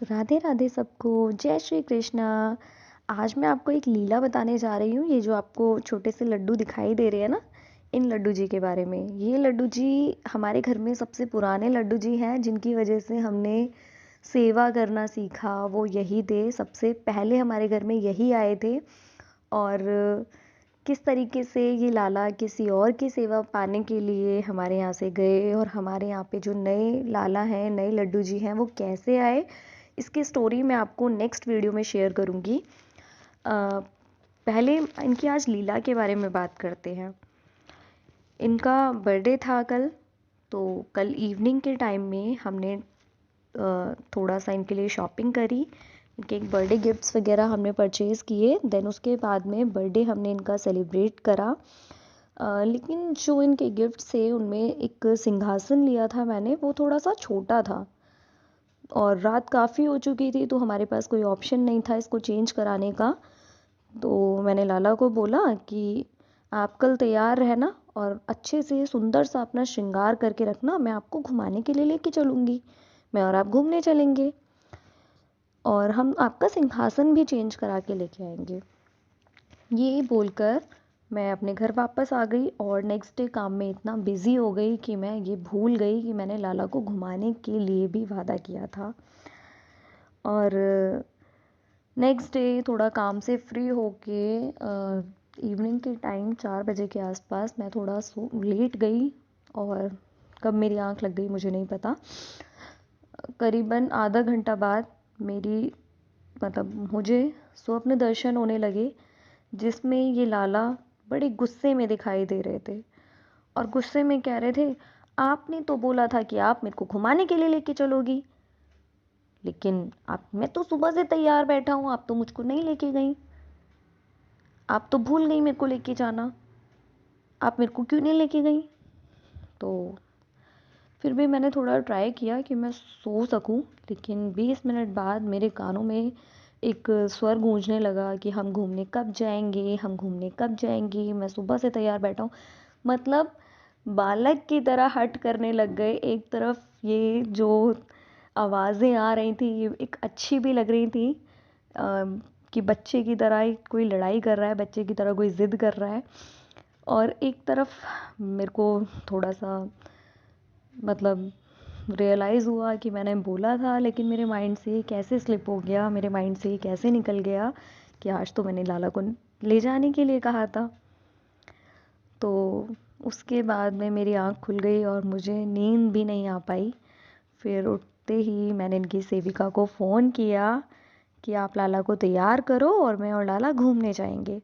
राधे राधे सबको, जय श्री कृष्णा। आज मैं आपको एक लीला बताने जा रही हूँ। ये जो आपको छोटे से लड्डू दिखाई दे रहे हैं ना, इन लड्डू जी के बारे में। ये लड्डू जी हमारे घर में सबसे पुराने लड्डू जी हैं, जिनकी वजह से हमने सेवा करना सीखा। वो यही थे, सबसे पहले हमारे घर में यही आए थे। और किस तरीके से ये लाला किसी और की सेवा पाने के लिए हमारे यहाँ से गए, और हमारे यहाँ पे जो नए लाला हैं, नए लड्डू जी हैं, वो कैसे आए, इसकी स्टोरी मैं आपको नेक्स्ट वीडियो में शेयर करूँगी। पहले इनकी आज लीला के बारे में बात करते हैं। इनका बर्थडे था कल, तो कल इवनिंग के टाइम में हमने थोड़ा सा इनके लिए शॉपिंग करी। इनके एक बर्थडे गिफ्ट्स वगैरह हमने परचेज़ किए। देन उसके बाद में बर्थडे हमने इनका सेलिब्रेट करा। लेकिन जो इनके गिफ्ट्स थे उनमें एक सिंहासन लिया था मैंने, वो थोड़ा सा छोटा था और रात काफ़ी हो चुकी थी, तो हमारे पास कोई ऑप्शन नहीं था इसको चेंज कराने का। तो मैंने लाला को बोला कि आप कल तैयार रहना और अच्छे से सुंदर सा अपना श्रृंगार करके रखना, मैं आपको घुमाने के लिए लेके चलूँगी। मैं और आप घूमने चलेंगे और हम आपका सिंहासन भी चेंज करा के लेके आएंगे। ये बोलकर मैं अपने घर वापस आ गई और नेक्स्ट डे काम में इतना बिज़ी हो गई कि मैं ये भूल गई कि मैंने लाला को घुमाने के लिए भी वादा किया था। और नेक्स्ट डे थोड़ा काम से फ्री होके इवनिंग के टाइम 4 बजे के आसपास मैं थोड़ा लेट गई, और कब मेरी आंख लग गई मुझे नहीं पता। करीबन आधा घंटा बाद मुझे स्वप्न दर्शन होने लगे, जिसमें ये लाला बड़े गुस्से में दिखाई दे रहे थे और गुस्से में कह रहे थे, आपने तो बोला था कि आप मेरे को घुमाने के लिए लेके चलोगी, लेकिन मैं तो सुबह से तैयार बैठा हूँ, आप तो मुझको नहीं लेके गई। आप तो भूल गई मेरे को लेके जाना, आप मेरे को क्यों नहीं लेके गई। तो फिर भी मैंने थोड़ा ट्राई किया कि मैं सो सकूं, लेकिन 20 मिनट बाद मेरे कानों में एक स्वर गूंजने लगा कि हम घूमने कब जाएंगे, हम घूमने कब जाएंगे। मैं सुबह से तैयार बैठा हूँ, मतलब बालक की तरह हट करने लग गए। एक तरफ ये जो आवाज़ें आ रही थी ये एक अच्छी भी लग रही थी, कि बच्चे की तरह ही कोई लड़ाई कर रहा है, बच्चे की तरह कोई ज़िद कर रहा है। और एक तरफ मेरे को थोड़ा सा रियलाइज़ हुआ कि मैंने बोला था, लेकिन मेरे माइंड से कैसे स्लिप हो गया, मेरे माइंड से कैसे निकल गया कि आज तो मैंने लाला को ले जाने के लिए कहा था। तो उसके बाद में मेरी आँख खुल गई और मुझे नींद भी नहीं आ पाई। फिर उठते ही मैंने इनकी सेविका को फ़ोन किया कि आप लाला को तैयार करो और मैं और लाला घूमने जाएंगे।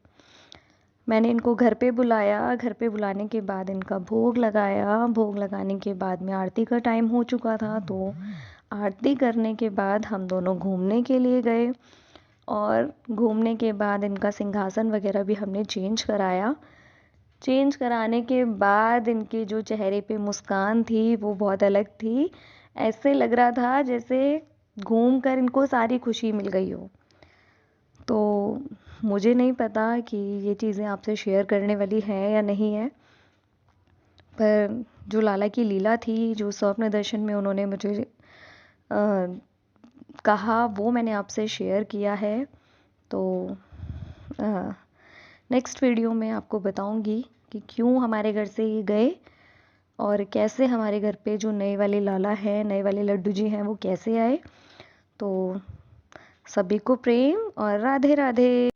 मैंने इनको घर पे बुलाया, घर पे बुलाने के बाद इनका भोग लगाया। भोग लगाने के बाद में आरती का टाइम हो चुका था, तो आरती करने के बाद हम दोनों घूमने के लिए गए। और घूमने के बाद इनका सिंहासन वगैरह भी हमने चेंज कराया। चेंज कराने के बाद इनके जो चेहरे पे मुस्कान थी वो बहुत अलग थी। ऐसे लग रहा था जैसे घूम कर इनको सारी खुशी मिल गई हो। तो मुझे नहीं पता कि ये चीज़ें आपसे शेयर करने वाली हैं या नहीं है, पर जो लाला की लीला थी, जो स्वप्न दर्शन में उन्होंने मुझे कहा, वो मैंने आपसे शेयर किया है। तो नेक्स्ट वीडियो में आपको बताऊंगी कि क्यों हमारे घर से ये गए और कैसे हमारे घर पे जो नए वाले लाला हैं, नए वाले लड्डू जी हैं, वो कैसे आए। तो सभी को प्रेम और राधे राधे।